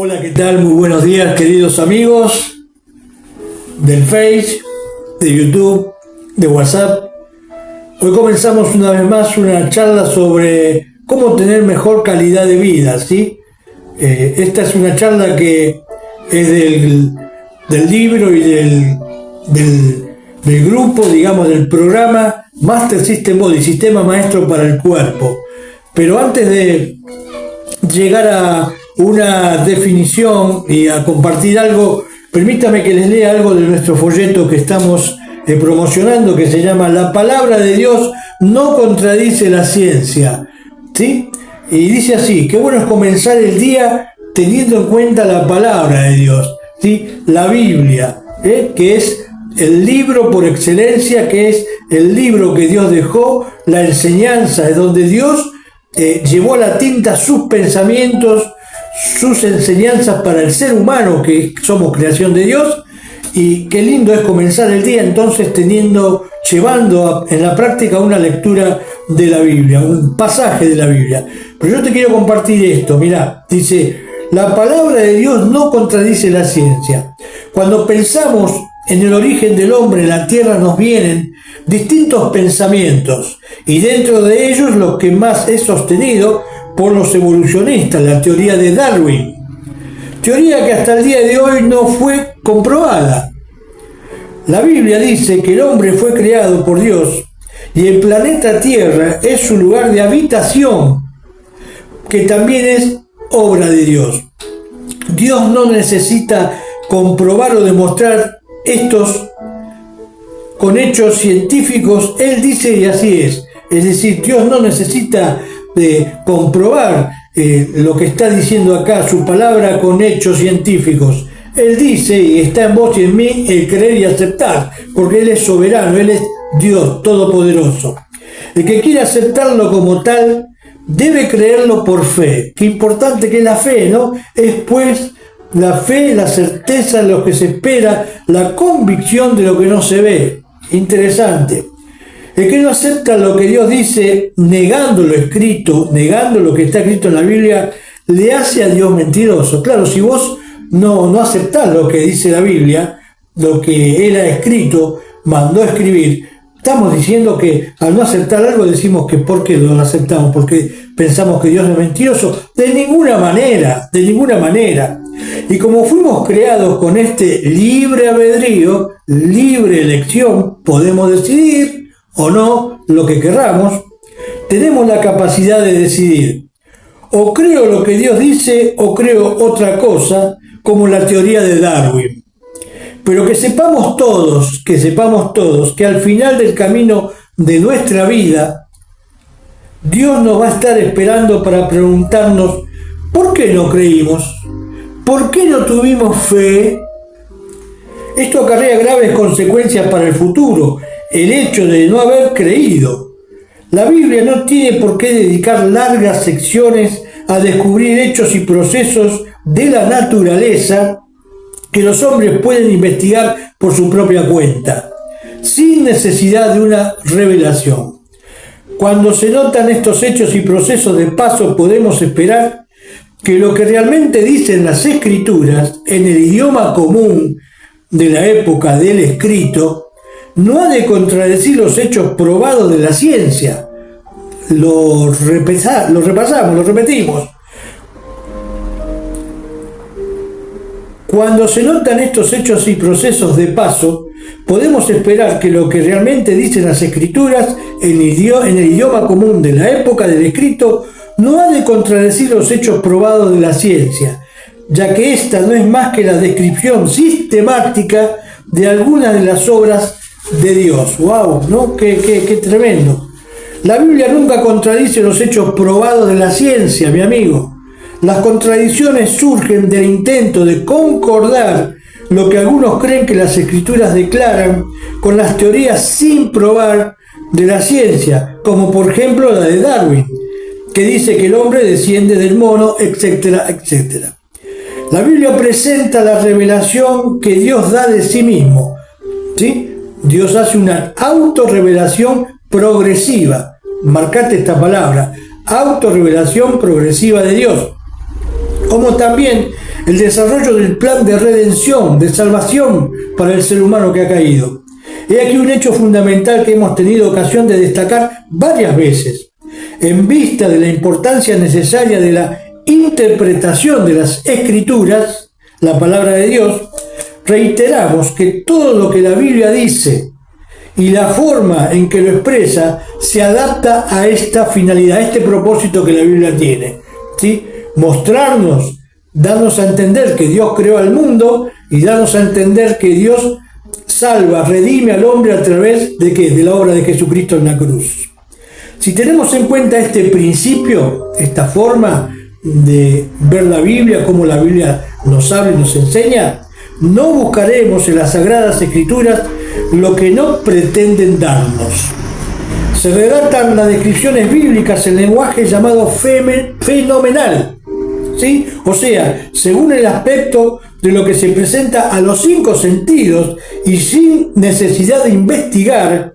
Hola, ¿qué tal? Muy buenos días, queridos amigos del Face, de YouTube, de WhatsApp. Hoy comenzamos una vez más una charla sobre cómo tener mejor calidad de vida, ¿sí? Esta es una charla que es del libro y del grupo, digamos, del programa Master System Body, Sistema Maestro para el Cuerpo. Pero antes de llegar a una definición y a compartir algo, permítame que les lea algo de nuestro folleto que estamos promocionando, que se llama La palabra de Dios no contradice la ciencia, ¿sí? Y dice así: qué bueno es comenzar el día teniendo en cuenta la palabra de Dios, ¿sí? La Biblia, que es el libro por excelencia, que es el libro que Dios dejó, la enseñanza, es donde Dios llevó a la tinta sus pensamientos, sus enseñanzas para el ser humano, que somos creación de Dios. Y qué lindo es comenzar el día entonces llevando en la práctica una lectura de la Biblia, un pasaje de la Biblia. Pero yo te quiero compartir esto, mirá, dice: la palabra de Dios no contradice la ciencia. Cuando pensamos en el origen del hombre en la tierra nos vienen distintos pensamientos, y dentro de ellos los que más es sostenido por los evolucionistas, la teoría de Darwin. Teoría que hasta el día de hoy no fue comprobada. La Biblia dice que el hombre fue creado por Dios y el planeta Tierra es su lugar de habitación, que también es obra de Dios. Dios no necesita comprobar o demostrar estos con hechos científicos. Él dice y así es. Es decir, Dios no necesita comprobar lo que está diciendo acá, su palabra, con hechos científicos. Él dice, y está en vos y en mí, el creer y aceptar, porque Él es soberano, Él es Dios todopoderoso. El que quiere aceptarlo como tal debe creerlo por fe. Qué importante que es la fe, ¿no? Es pues la fe, la certeza de lo que se espera, la convicción de lo que no se ve. Interesante. El que no acepta lo que Dios dice, negando lo escrito, negando lo que está escrito en la Biblia, le hace a Dios mentiroso. Claro, si vos no aceptás lo que dice la Biblia, lo que Él ha escrito, mandó a escribir, estamos diciendo que al no aceptar algo decimos que ¿por qué no lo aceptamos? Porque pensamos que Dios es mentiroso. De ninguna manera, de ninguna manera. Y como fuimos creados con este libre albedrío, libre elección, podemos decidir o no lo que querramos. Tenemos la capacidad de decidir: o creo lo que Dios dice o creo otra cosa, como la teoría de Darwin. Pero que sepamos todos que al final del camino de nuestra vida, Dios nos va a estar esperando para preguntarnos: ¿por qué no creímos? ¿Por qué no tuvimos fe? Esto acarrea graves consecuencias para el futuro, el hecho de no haber creído. La Biblia no tiene por qué dedicar largas secciones a descubrir hechos y procesos de la naturaleza que los hombres pueden investigar por su propia cuenta, sin necesidad de una revelación. Cuando se notan estos hechos y procesos de paso, podemos esperar que lo que realmente dicen las Escrituras en el idioma común de la época del escrito no ha de contradecir los hechos probados de la repetimos. Cuando se notan estos hechos y procesos de paso, podemos esperar que lo que realmente dicen las Escrituras en el idioma común de la época del escrito no ha de contradecir los hechos probados de la ciencia, ya que esta no es más que la descripción sistemática de algunas de las obras de Dios. ¡Wow! ¿No? ¡Qué tremendo! La Biblia nunca contradice los hechos probados de la ciencia, mi amigo. Las contradicciones surgen del intento de concordar lo que algunos creen que las Escrituras declaran con las teorías sin probar de la ciencia, como por ejemplo la de Darwin, que dice que el hombre desciende del mono, etcétera, etcétera. La Biblia presenta la revelación que Dios da de sí mismo, ¿sí? Dios hace una autorrevelación progresiva. Marcate esta palabra: autorrevelación progresiva de Dios. como también el desarrollo del plan de redención, de salvación para el ser humano que ha caído. He aquí un hecho fundamental que hemos tenido ocasión de destacar varias veces. En vista de la importancia necesaria de la interpretación de las Escrituras, la palabra de Dios, reiteramos que todo lo que la Biblia dice y la forma en que lo expresa se adapta a esta finalidad, a este propósito que la Biblia tiene, ¿sí? Mostrarnos, darnos a entender que Dios creó al mundo y darnos a entender que Dios salva, redime al hombre a través de ¿qué? De la obra de Jesucristo en la cruz. Si tenemos en cuenta este principio, esta forma de ver la Biblia, cómo la Biblia nos habla y nos enseña, no buscaremos en las Sagradas Escrituras lo que no pretenden darnos. Se redactan las descripciones bíblicas en lenguaje llamado fenomenal, ¿sí? O sea, según el aspecto de lo que se presenta a los 5 sentidos y sin necesidad de investigar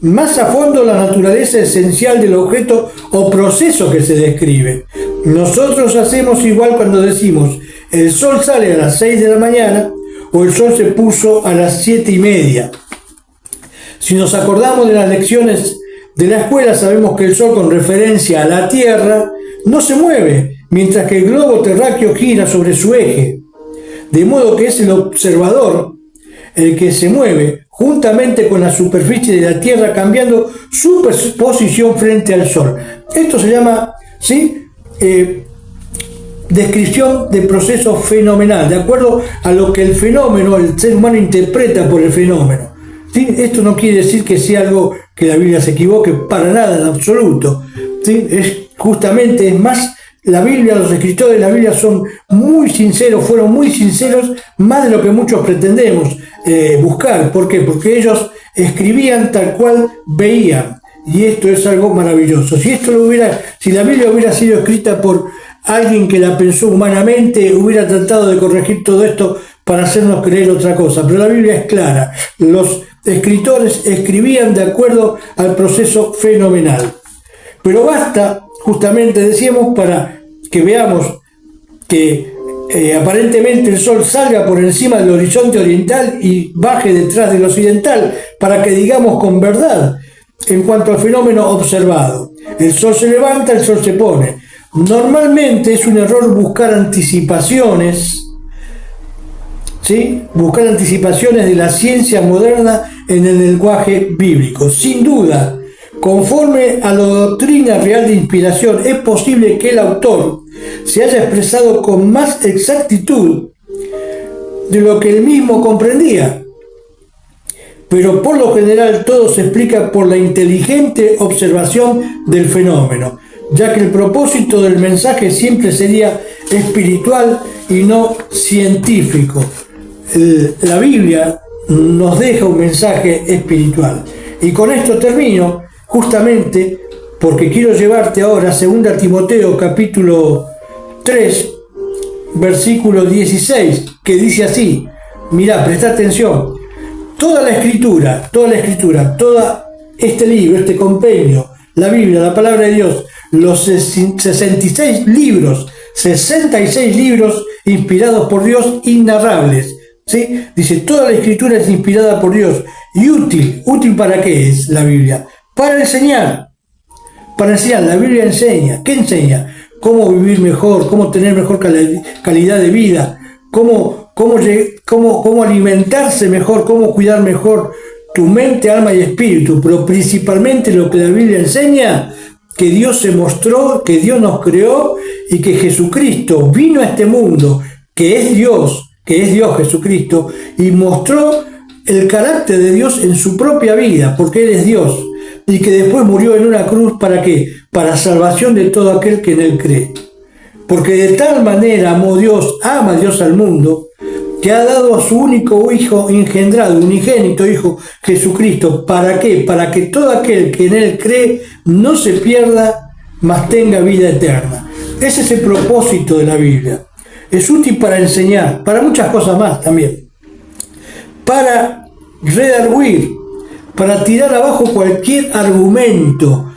más a fondo la naturaleza esencial del objeto o proceso que se describe. Nosotros hacemos igual cuando decimos el sol sale a las 6 de la mañana o el sol se puso a las 7:30. Si nos acordamos de las lecciones de la escuela, sabemos que el sol, con referencia a la Tierra, no se mueve, mientras que el globo terráqueo gira sobre su eje, de modo que es el observador el que se mueve juntamente con la superficie de la Tierra, cambiando su posición frente al sol. Esto se llama, ¿sí?, descripción de proceso fenomenal, de acuerdo a lo que el fenómeno, el ser humano interpreta por el fenómeno. ¿Sí? Esto no quiere decir que sea algo que la Biblia se equivoque, para nada, en absoluto. ¿Sí? Es más, la Biblia, los escritores de la Biblia son muy sinceros, fueron muy sinceros, más de lo que muchos pretendemos buscar. ¿Por qué? Porque ellos escribían tal cual veían, y esto es algo maravilloso. Si la Biblia hubiera sido escrita por alguien que la pensó humanamente, hubiera tratado de corregir todo esto para hacernos creer otra cosa, pero la Biblia es clara. Los escritores escribían de acuerdo al proceso fenomenal. Pero basta, justamente decíamos, para que veamos que aparentemente el sol salga por encima del horizonte oriental y baje detrás del occidental, para que digamos con verdad en cuanto al fenómeno observado. El sol se levanta, el sol se pone. Normalmente es un error buscar anticipaciones, ¿sí? Buscar anticipaciones de la ciencia moderna en el lenguaje bíblico. Sin duda, conforme a la doctrina real de inspiración, es posible que el autor se haya expresado con más exactitud de lo que él mismo comprendía. Pero por lo general todo se explica por la inteligente observación del fenómeno, ya que el propósito del mensaje siempre sería espiritual y no científico. La Biblia nos deja un mensaje espiritual. Y con esto termino, justamente porque quiero llevarte ahora a 2 Timoteo capítulo 3, versículo 16, que dice así, mirá, presta atención, toda la escritura, todo este libro, este compendio, la Biblia, la palabra de Dios, los 66 libros inspirados por Dios, inarrables, ¿sí? Dice, toda la escritura es inspirada por Dios y útil. ¿Útil para qué es la Biblia? Para enseñar. La Biblia enseña. ¿Qué enseña? Cómo vivir mejor, cómo tener mejor calidad de vida, cómo alimentarse mejor, cómo cuidar mejor tu mente, alma y espíritu, pero principalmente lo que la Biblia enseña, que Dios se mostró, que Dios nos creó y que Jesucristo vino a este mundo, que es Dios Jesucristo, y mostró el carácter de Dios en su propia vida, porque Él es Dios, y que después murió en una cruz, ¿para qué? Para salvación de todo aquel que en Él cree. Porque de tal manera ama Dios al mundo, que ha dado a su único Hijo engendrado, unigénito Hijo, Jesucristo. ¿Para qué? Para que todo aquel que en Él cree no se pierda, mas tenga vida eterna. Ese es el propósito de la Biblia. Es útil para enseñar, para muchas cosas más también. Para redarguir, para tirar abajo cualquier argumento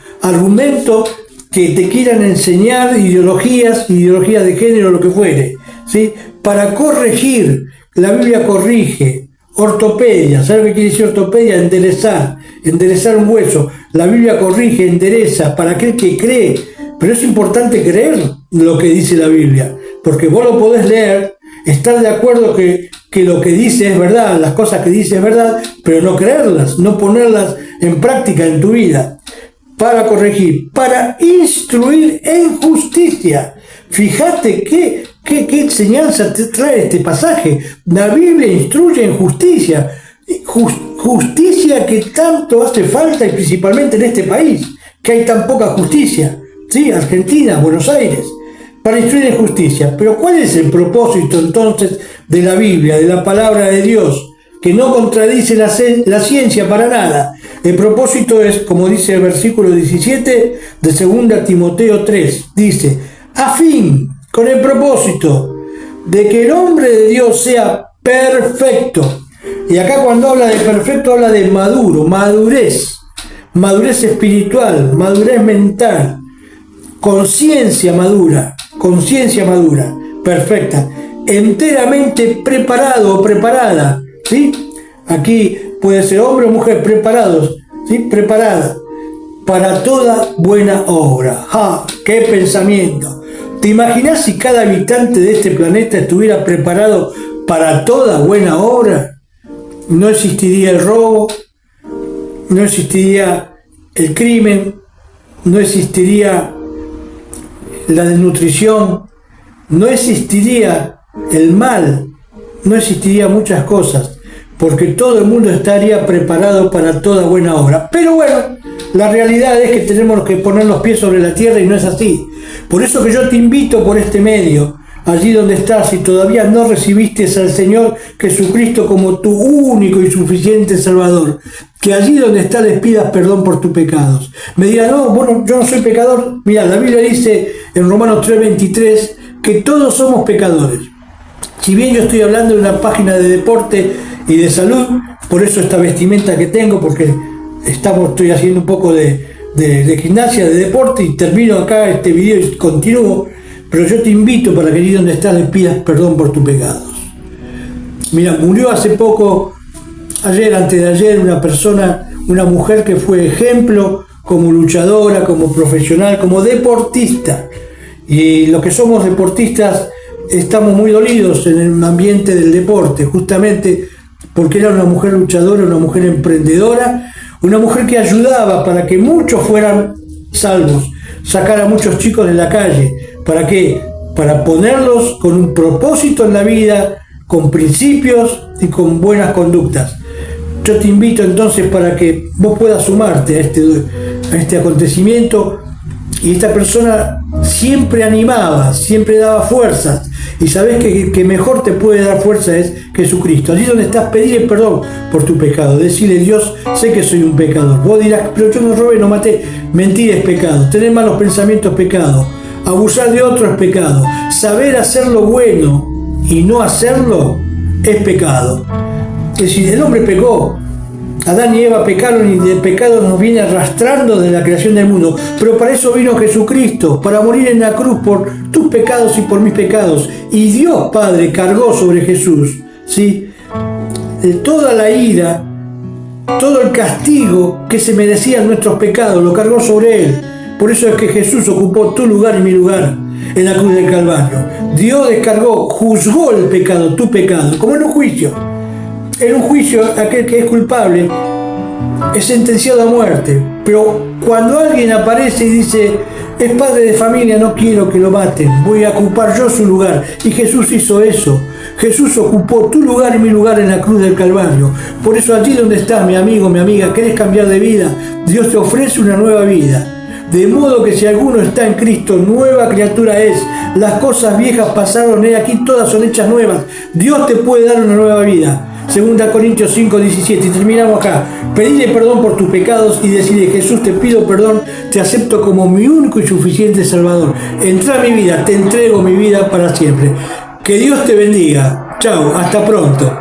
que te quieran enseñar ideologías de género, lo que fuere, ¿sí? Para corregir. La Biblia corrige. Ortopedia, ¿sabe qué quiere decir ortopedia? Enderezar un hueso. La Biblia corrige, endereza para aquel que cree. Pero es importante creer lo que dice la Biblia, porque vos lo podés leer, estar de acuerdo que lo que dice es verdad, las cosas que dice es verdad, pero no creerlas, no ponerlas en práctica en tu vida. Para corregir, para instruir en justicia. Fíjate qué enseñanza te trae este pasaje. La Biblia instruye en justicia. Justicia que tanto hace falta, y principalmente en este país, que hay tan poca justicia. ¿Sí? Argentina, Buenos Aires. Para instruir en justicia. Pero ¿cuál es el propósito entonces de la Biblia, de la palabra de Dios? Que no contradice la ciencia para nada. El propósito es, como dice el versículo 17 de 2 Timoteo 3, dice, a fin, con el propósito de que el hombre de Dios sea perfecto. Y acá cuando habla de perfecto habla de maduro, madurez espiritual, madurez mental, conciencia madura, perfecta, enteramente preparado o preparada. ¿Sí? Aquí puede ser hombre o mujer, preparados, ¿sí? Preparada para toda buena obra. ¡Ja! ¡Qué pensamiento! ¿Te imaginas si cada habitante de este planeta estuviera preparado para toda buena obra? No existiría el robo, no existiría el crimen, no existiría la desnutrición, no existiría el mal, no existiría muchas cosas, porque todo el mundo estaría preparado para toda buena obra. Pero bueno, la realidad es que tenemos que poner los pies sobre la tierra y no es así. Por eso que yo te invito por este medio, allí donde estás, si todavía no recibiste al Señor Jesucristo como tu único y suficiente Salvador, que allí donde estás les pidas perdón por tus pecados. Me dirán, no, bueno, yo no soy pecador. Mira, la Biblia dice en Romanos 3:23 que todos somos pecadores. Si bien yo estoy hablando de una página de deporte y de salud, por eso esta vestimenta que tengo, porque estoy haciendo un poco de gimnasia, de deporte, y termino acá este video y continúo, pero yo te invito para que allí donde estás le pidas perdón por tus pecados. Mira, murió hace poco, antes de ayer, una mujer que fue ejemplo como luchadora, como profesional, como deportista, y los que somos deportistas estamos muy dolidos en el ambiente del deporte, justamente porque era una mujer luchadora, una mujer emprendedora, una mujer que ayudaba para que muchos fueran salvos, sacar a muchos chicos de la calle. ¿Para qué? Para ponerlos con un propósito en la vida, con principios y con buenas conductas. Yo te invito entonces para que vos puedas sumarte a este acontecimiento. Y esta persona siempre animaba, siempre daba fuerzas. Y sabés que mejor te puede dar fuerza es Jesucristo. Allí donde estás, pedirle perdón por tu pecado. Decirle, Dios, sé que soy un pecador. Vos dirás, pero yo no robé, no maté. Mentir es pecado. Tener malos pensamientos es pecado. Abusar de otro es pecado. Saber hacer lo bueno y no hacerlo es pecado. Es decir, el hombre pecó. Adán y Eva pecaron y el pecado nos viene arrastrando desde la creación del mundo. Pero para eso vino Jesucristo, para morir en la cruz por tus pecados y por mis pecados. Y Dios Padre cargó sobre Jesús, ¿sí? Toda la ira, todo el castigo que se merecían nuestros pecados, lo cargó sobre Él. Por eso es que Jesús ocupó tu lugar y mi lugar en la cruz del Calvario. Dios descargó, juzgó el pecado, tu pecado, como en un juicio. En un juicio, aquel que es culpable es sentenciado a muerte. Pero cuando alguien aparece y dice, es padre de familia, no quiero que lo maten, voy a ocupar yo su lugar. Y Jesús hizo eso. Jesús ocupó tu lugar y mi lugar en la cruz del Calvario. Por eso allí donde estás, mi amigo, mi amiga, querés cambiar de vida, Dios te ofrece una nueva vida. De modo que si alguno está en Cristo, nueva criatura es. Las cosas viejas pasaron, aquí todas son hechas nuevas. Dios te puede dar una nueva vida. 2 Corintios 5:17, y terminamos acá. Pedile perdón por tus pecados y decirle, Jesús, te pido perdón, te acepto como mi único y suficiente Salvador. Entra a mi vida, te entrego mi vida para siempre. Que Dios te bendiga. Chao, hasta pronto.